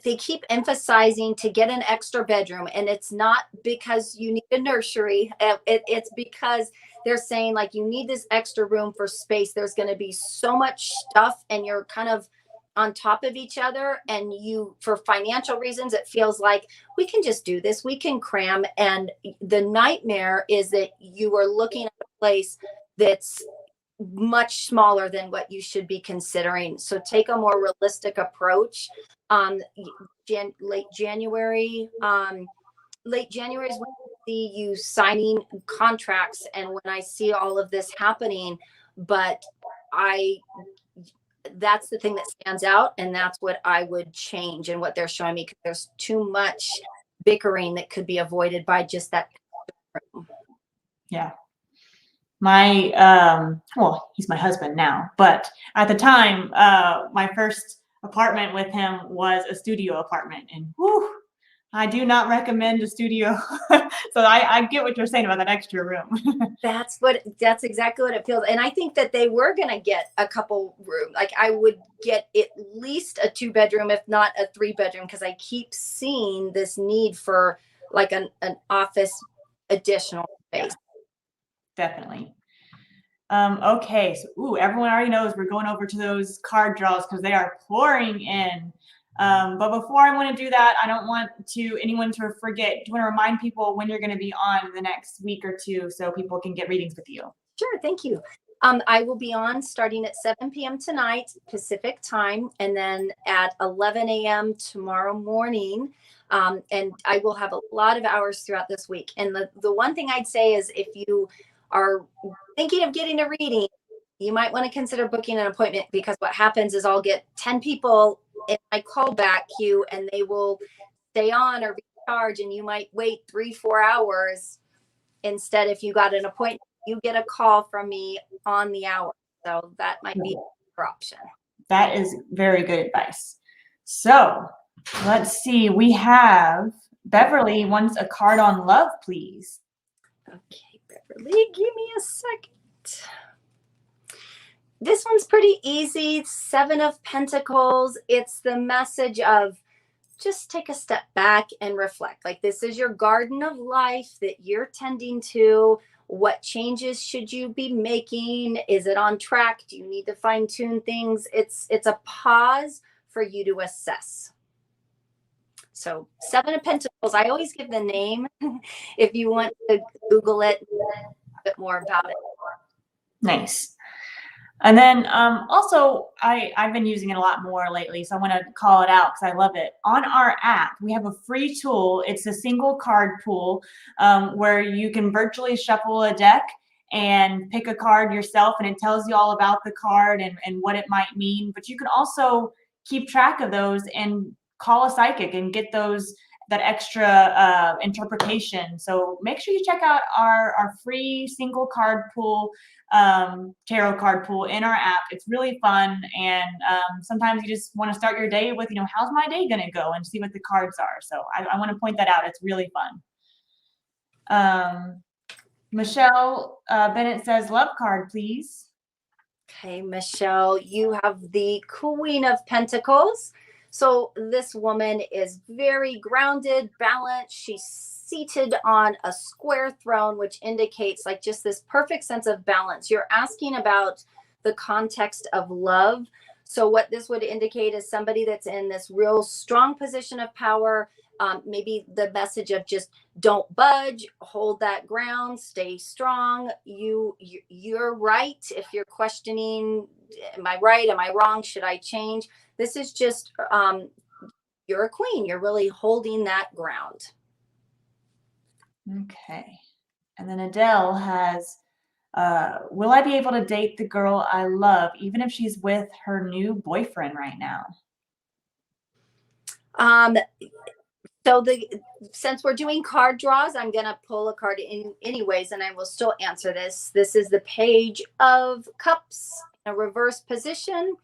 they keep emphasizing to get an extra bedroom, and it's not because you need a nursery. It's because they're saying like you need this extra room for space. There's going to be so much stuff and you're kind of on top of each other, and you, for financial reasons, it feels like we can just do this, we can cram. And the nightmare is that you are looking at a place that's much smaller than what you should be considering. So take a more realistic approach. Late January is when I see you signing contracts and when I see all of this happening. But that's the thing that stands out, and that's what I would change and what they're showing me, because there's too much bickering that could be avoided by just that room. Yeah. Well, he's my husband now, but at the time, my first apartment with him was a studio apartment, and whew, I do not recommend a studio. So I get what you're saying about that extra room. That's exactly what it feels. And I think that they were going to get a couple rooms. Like I would get at least a 2-bedroom, if not a 3-bedroom, because I keep seeing this need for like an office additional space. Definitely. Okay, so everyone already knows we're going over to those card draws because they are pouring in. But before I want to do that, I don't want anyone to forget. Do you want to remind people when you're going to be on the next week or two so people can get readings with you? Sure, thank you. I will be on starting at 7 p.m. tonight Pacific time, and then at 11 a.m. tomorrow morning. And I will have a lot of hours throughout this week. And the one thing I'd say is, if you are thinking of getting a reading, you might want to consider booking an appointment, because what happens is I'll get 10 people in my callback queue and they will stay on or recharge, and you might wait 3-4 hours. Instead, if you got an appointment, you get a call from me on the hour. So that might be another option. That is very good advice. So let's see. We have Beverly wants a card on love, please. Okay, Beverly, give me a second. This one's pretty easy. 7 of Pentacles. It's the message of just take a step back and reflect. Like, this is your garden of life that you're tending to. What changes should you be making? Is it on track? Do you need to fine tune things? It's a pause for you to assess. So 7 of Pentacles, I always give the name if you want to Google it a bit more about it. Nice. And then also, I've been using it a lot more lately, so I want to call it out because I love it. On our app, we have a free tool. It's a single card pool where you can virtually shuffle a deck and pick a card yourself, and it tells you all about the card and what it might mean. But you can also keep track of those and call a psychic and get that extra interpretation. So make sure you check out our free single card pool, tarot card pool in our app. It's really fun, and sometimes you just want to start your day with, how's my day gonna go, and see what the cards are. So I want to point that out. It's really fun. Michelle Bennett says, love card, please. Okay, Michelle, you have the Queen of Pentacles. So this woman is very grounded, balanced. She's seated on a square throne, which indicates like just this perfect sense of balance. You're asking about the context of love. So what this would indicate is somebody that's in this real strong position of power. Maybe the message of just don't budge, hold that ground, stay strong. You're right. If you're questioning, am I right? Am I wrong? Should I change? This is just you're a queen. You're really holding that ground. Okay. And then Adele has, will I be able to date the girl I love, even if she's with her new boyfriend right now? So since we're doing card draws, I'm gonna pull a card in anyways, and I will still answer this. This is the Page of Cups in a reverse position,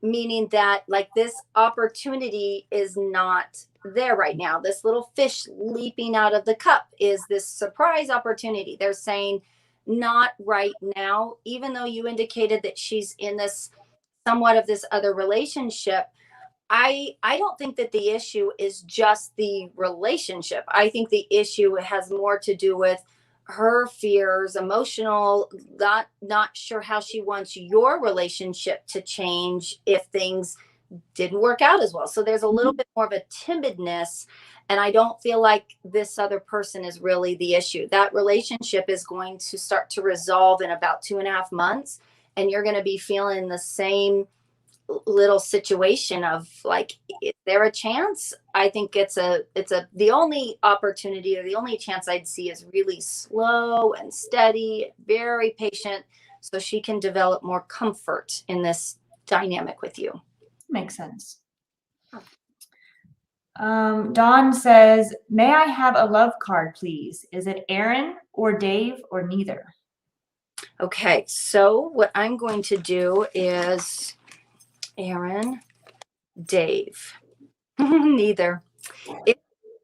meaning that like this opportunity is not there right now. This little fish leaping out of the cup is this surprise opportunity. They're saying not right now, even though you indicated that she's in this somewhat of this other relationship. I don't think that the issue is just the relationship. I think the issue has more to do with her fears, emotional, not sure how she wants your relationship to change if things didn't work out as well. So there's a little bit more of a timidness, and I don't feel like this other person is really the issue. That relationship is going to start to resolve in about 2.5 months, and you're going to be feeling the same little situation of like, is there a chance? I think the only opportunity or the only chance I'd see is really slow and steady, very patient, so she can develop more comfort in this dynamic with you. Makes sense. Dawn says, may I have a love card, please? Is it Aaron or Dave or neither? Okay, so what I'm going to do is Aaron, Dave. Neither.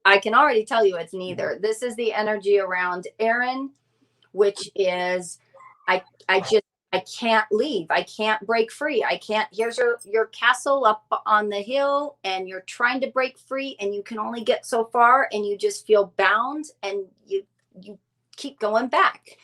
I can already tell you it's neither. This is the energy around Aaron, which is I can't leave. I can't break free. I can't. Here's your castle up on the hill, and you're trying to break free, and you can only get so far, and you just feel bound, and you keep going back.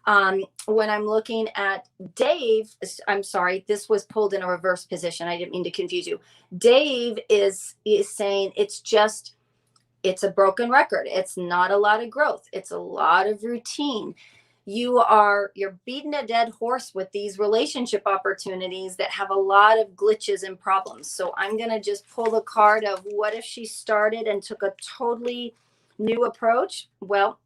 When I'm looking at Dave, I'm sorry, this was pulled in a reverse position. I didn't mean to confuse you. Dave is saying it's a broken record. It's not a lot of growth. It's a lot of routine. You're beating a dead horse with these relationship opportunities that have a lot of glitches and problems. So I'm going to just pull the card of what if she started and took a totally new approach? Well,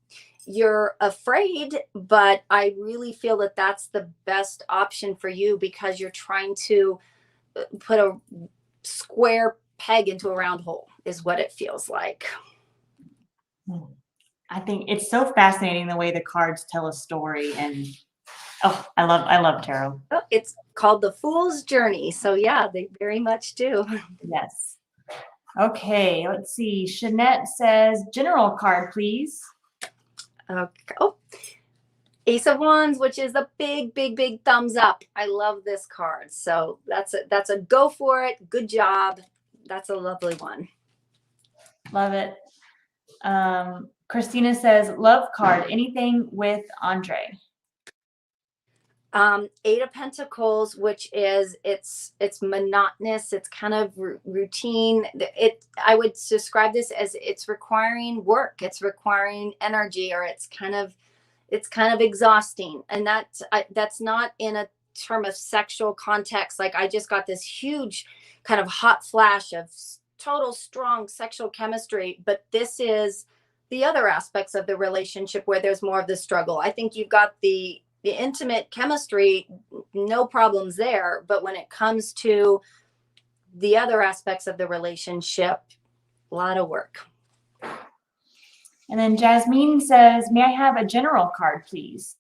you're afraid, but I really feel that that's the best option for you because you're trying to put a square peg into a round hole is what it feels like. I think it's so fascinating the way the cards tell a story, and I love tarot. Oh, it's called the Fool's Journey. So yeah, they very much do. Yes. Okay, let's see. Jeanette says, general card, please. Okay. Oh, Ace of Wands, which is a big, big, big thumbs up. I love this card. So that's a go for it. Good job. That's a lovely one. Love it. Christina says, love card, anything with Andre. 8 of Pentacles, which is it's monotonous. It's kind of routine. I would describe this as it's requiring work. It's requiring energy, or it's kind of exhausting. And that's not in a term of sexual context. Like I just got this huge kind of hot flash of total strong sexual chemistry, but this is the other aspects of the relationship where there's more of the struggle. I think you've got the intimate chemistry, no problems there. But when it comes to the other aspects of the relationship, a lot of work. And then Jasmine says, may I have a general card, please?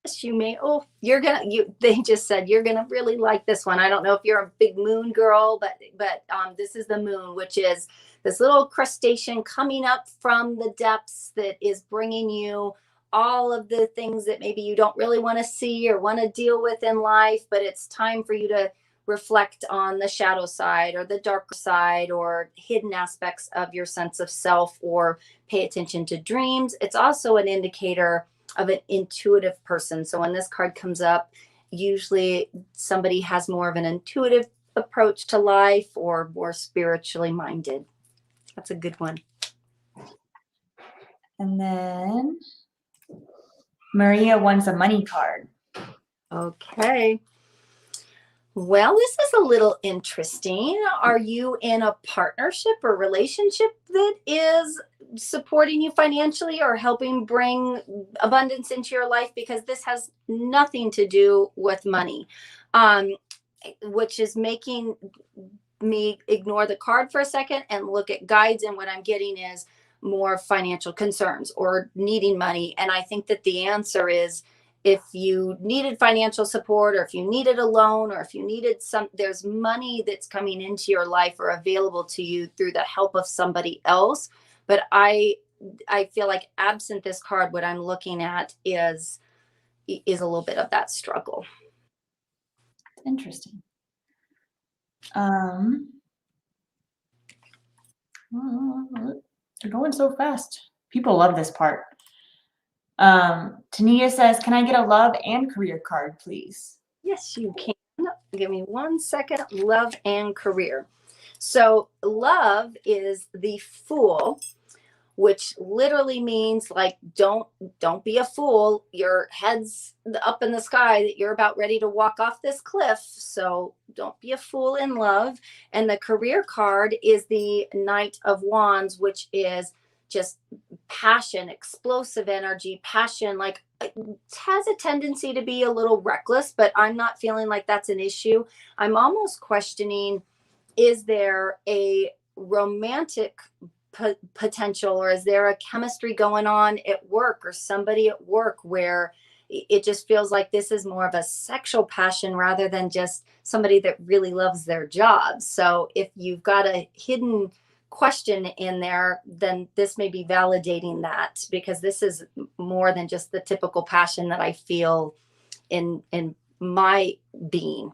Yes, you may. Oh, they just said you're gonna really like this one. I don't know if you're a big moon girl, but this is the moon, which is this little crustacean coming up from the depths that is bringing you all of the things that maybe you don't really want to see or want to deal with in life, but it's time for you to reflect on the shadow side or the darker side or hidden aspects of your sense of self, or pay attention to dreams. It's also an indicator of an intuitive person. So when this card comes up, usually somebody has more of an intuitive approach to life or more spiritually minded. That's a good one. And then Maria wants a money card. Okay. Well, this is a little interesting. Are you in a partnership or relationship that is supporting you financially or helping bring abundance into your life? Because this has nothing to do with money, which is making me ignore the card for a second and look at guides. And what I'm getting is more financial concerns or needing money. And I think that the answer is, if you needed financial support, or if you needed a loan, or if you needed there's money that's coming into your life or available to you through the help of somebody else. But I feel like absent this card, what I'm looking at is a little bit of that struggle. Interesting. They're going so fast. People love this part. Tania says, can I get a love and career card, please? Yes, you can. Give me 1 second. Love and career. So love is the Fool, which literally means like, don't be a fool. Your head's up in the sky that you're about ready to walk off this cliff. So don't be a fool in love. And the career card is the Knight of Wands, which is just passion, explosive energy, passion. Like, it has a tendency to be a little reckless, but I'm not feeling like that's an issue. I'm almost questioning, is there a romantic potential, or is there a chemistry going on at work, or somebody at work where it just feels like this is more of a sexual passion rather than just somebody that really loves their job. So if you've got a hidden question in there, then this may be validating that, because this is more than just the typical passion that I feel in my being.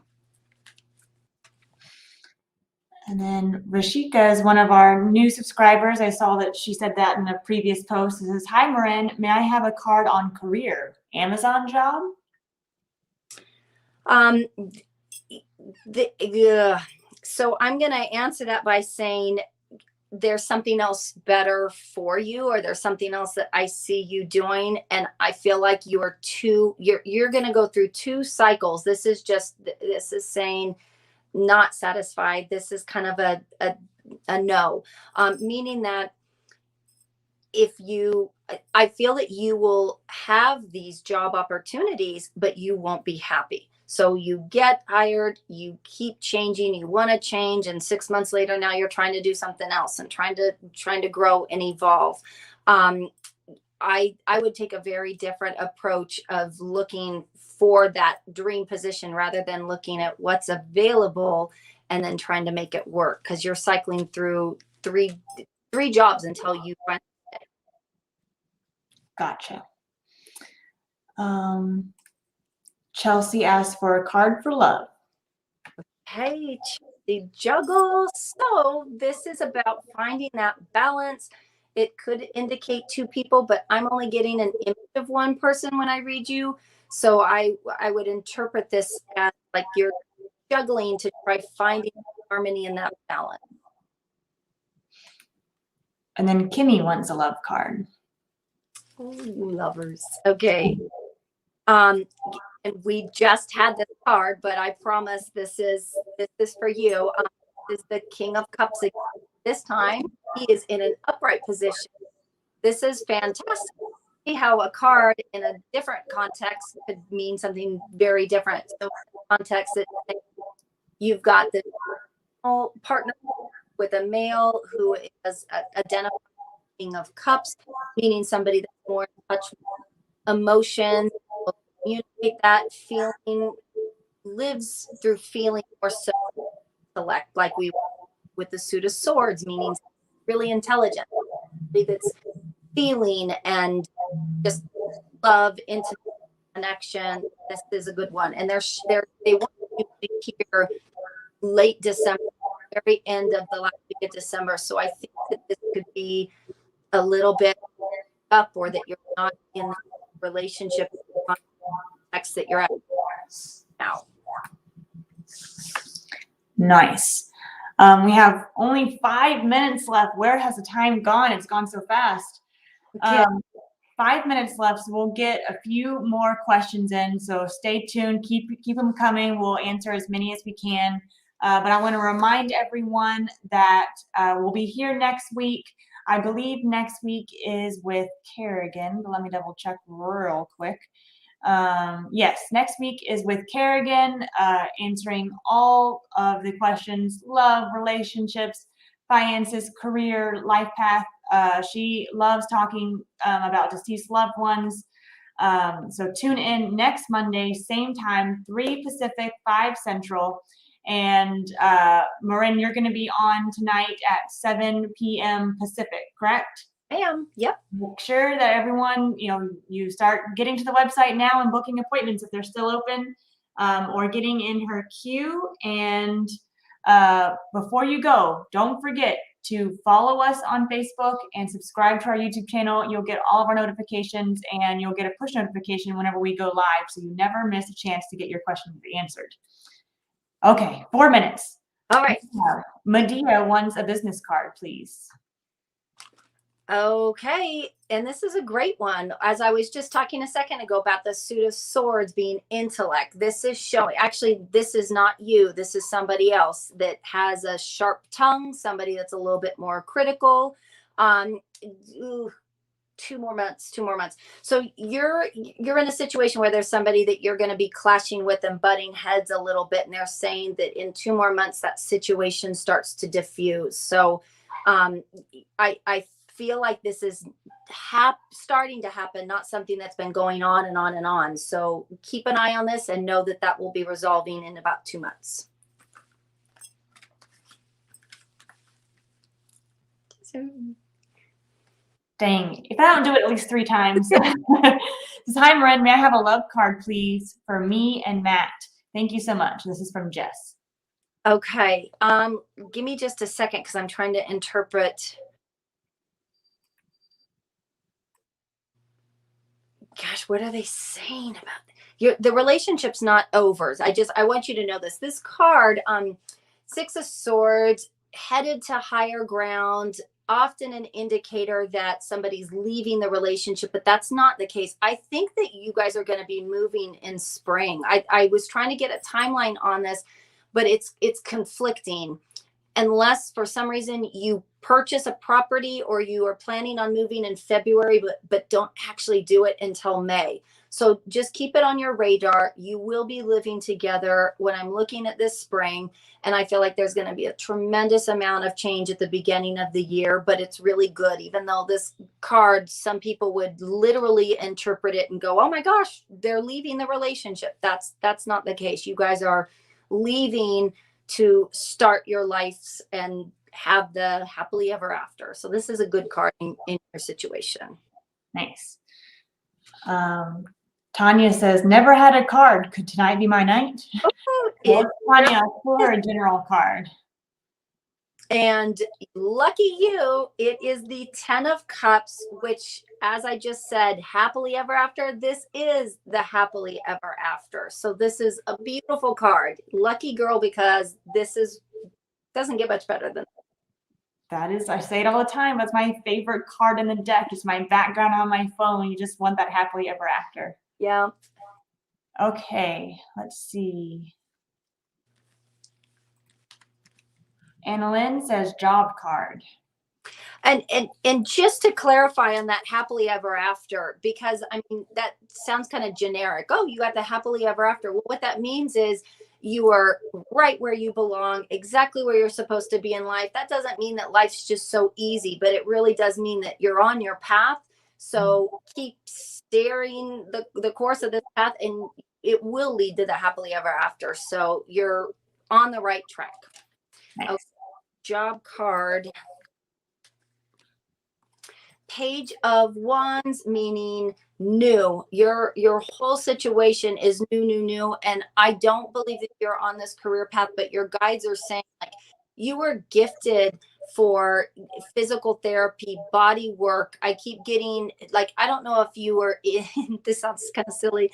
And then Rashika is one of our new subscribers. I saw that she said that in a previous post. It says, hi, Marin, may I have a card on career? Amazon job? So I'm going to answer that by saying, there's something else better for you, or there's something else that I see you doing. And I feel like you're going to go through 2 cycles. This is saying not satisfied. This is kind of a no, meaning that I feel that you will have these job opportunities, but you won't be happy. So you get hired, you keep changing, you want to change, and 6 months later, now you're trying to do something else and trying to grow and evolve. I would take a very different approach of looking for that dream position rather than looking at what's available and then trying to make it work, because you're cycling through three jobs until you find. Gotcha. Chelsea asked for a card for love. Hey, Chelsea, juggle. So this is about finding that balance. It could indicate 2 people, but I'm only getting an image of one person when I read you. So I would interpret this as like you're juggling to try finding harmony in that balance. And then Kimmy wants a love card. Oh, lovers. Okay. And we just had this card, but I promise this is for you. This is the King of Cups. This time he is in an upright position. This is fantastic. See how a card in a different context could mean something very different. So in context, you've got the partner with a male who is identified as King of Cups, meaning somebody that's more in touch with emotions, communicate that feeling, lives through feeling more so select, like we with the Suit of Swords, meaning really intelligent, that's feeling and just love, intimate connection, this is a good one. And they want you to hear late December, very end of the last week of December. So I think that this could be a little bit up, or that you're not in the relationship context that you're at now. Nice. We have only 5 minutes left. Where has the time gone? It's gone so fast. Okay. 5 minutes left, so we'll get a few more questions in. So stay tuned. Keep them coming. We'll answer as many as we can. But I want to remind everyone that we'll be here next week. I believe next week is with Kerrigan, but let me double check real quick. Yes, next week is with Kerrigan, answering all of the questions: love, relationships, finances, career, life path. She loves talking about deceased loved ones. So tune in next Monday, same time, 3 Pacific, 5 Central. And Marin, you're going to be on tonight at 7 p.m. Pacific, correct? I am. Yep. Make sure that everyone, you start getting to the website now and booking appointments if they're still open, or getting in her queue. And before you go, don't forget to follow us on Facebook and subscribe to our YouTube channel. You'll get all of our notifications, and you'll get a push notification whenever we go live, so you never miss a chance to get your questions answered. Okay, 4 minutes. All right. Medea wants a business card, please. Okay, and this is a great one. As I was just talking a second ago about the suit of swords being intellect, this is showing, actually, this is not you. This is somebody else that has a sharp tongue, somebody that's a little bit more critical. 2 more months. So you're in a situation where there's somebody that you're going to be clashing with and butting heads a little bit, and they're saying that in 2 more months that situation starts to diffuse. So I feel like this is starting to happen, not something that's been going on and on and on. So keep an eye on this and know that that will be resolving in about 2 months. Dang, if I don't do it at least 3 times. This hi, Marin, may I have a love card, please, for me and Matt? Thank you so much. This is from Jess. Okay. Give me just a second, because I'm trying to interpret. Gosh, what are they saying about the relationship's not over? I want you to know this. This card, 6 of Swords, headed to higher ground, often an indicator that somebody's leaving the relationship, but that's not the case. I think that you guys are going to be moving in spring. I was trying to get a timeline on this, but it's conflicting. Unless for some reason you purchase a property or you are planning on moving in February, but don't actually do it until May. So just keep it on your radar. You will be living together when I'm looking at this spring. And I feel like there's going to be a tremendous amount of change at the beginning of the year, but it's really good. Even though this card, some people would literally interpret it and go, oh my gosh, they're leaving the relationship. That's not the case. You guys are leaving to start your lives and have the happily ever after. So this is a good card in your situation. Nice. Tanya says, never had a card. Could tonight be my night? Well, Tanya, pull her a general card. And lucky you, it is the 10 of Cups, which, as I just said, happily ever after. This is the happily ever after. So this is a beautiful card. Lucky girl, because doesn't get much better than that. Is, I say it all the time, that's my favorite card in the deck. It's my background on my phone. You just want that happily ever after. Yeah. Okay, let's see. Annalyn says job card. And just to clarify on that happily ever after, because I mean, that sounds kind of generic. Oh, you got the happily ever after. Well, what that means is you are right where you belong, exactly where you're supposed to be in life. That doesn't mean that life's just so easy, but it really does mean that you're on your path. So keep steering the course of this path, and it will lead to the happily ever after. So you're on the right track. Nice. Okay. Job card. Page of Wands, meaning new. Your whole situation is new. And I don't believe that you're on this career path, but your guides are saying like you were gifted for physical therapy, body work. I keep getting like, I don't know if you were in this sounds kind of silly,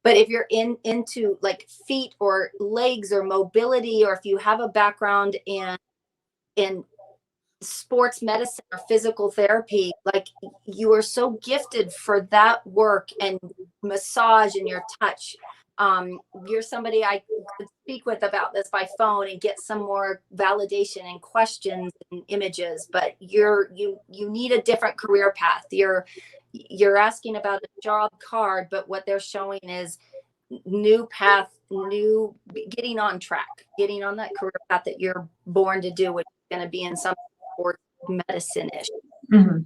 but if you're into like feet or legs or mobility, or if you have a background in sports medicine or physical therapy, like you are so gifted for that work and massage and your touch. You're somebody I could speak with about this by phone and get some more validation and questions and images, but you need a different career path. You're asking about a job card, but what they're showing is new path, new, getting on track, getting on that career path that you're born to do, which is going to be in some sports medicine-ish. Mhm.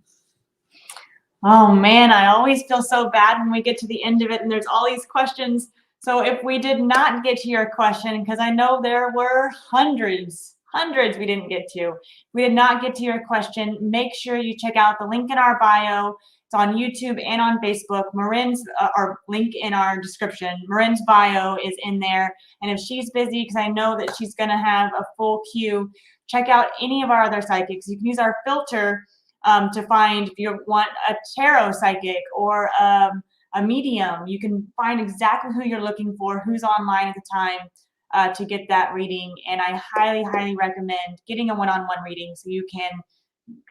Oh man, I always feel so bad when we get to the end of it and there's all these questions. So if we did not get to your question, because I know there were hundreds we didn't get to. If we did not get to your question, make sure you check out the link in our bio. It's on YouTube and on Facebook. Marin's our link in our description. Marin's bio is in there. And if she's busy, because I know that she's going to have a full queue, check out any of our other psychics. You can use our filter to find if you want a tarot psychic or a medium. You can find exactly who you're looking for, who's online at the time to get that reading. And I highly recommend getting a one-on-one reading so you can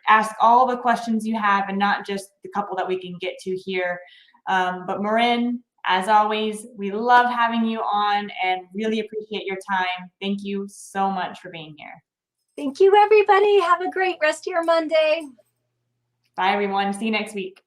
ask all the questions you have and not just the couple that we can get to here. But Marin, as always, we love having you on and really appreciate your time. Thank you so much for being here. Thank you, everybody. Have a great rest of your Monday. Bye, everyone. See you next week.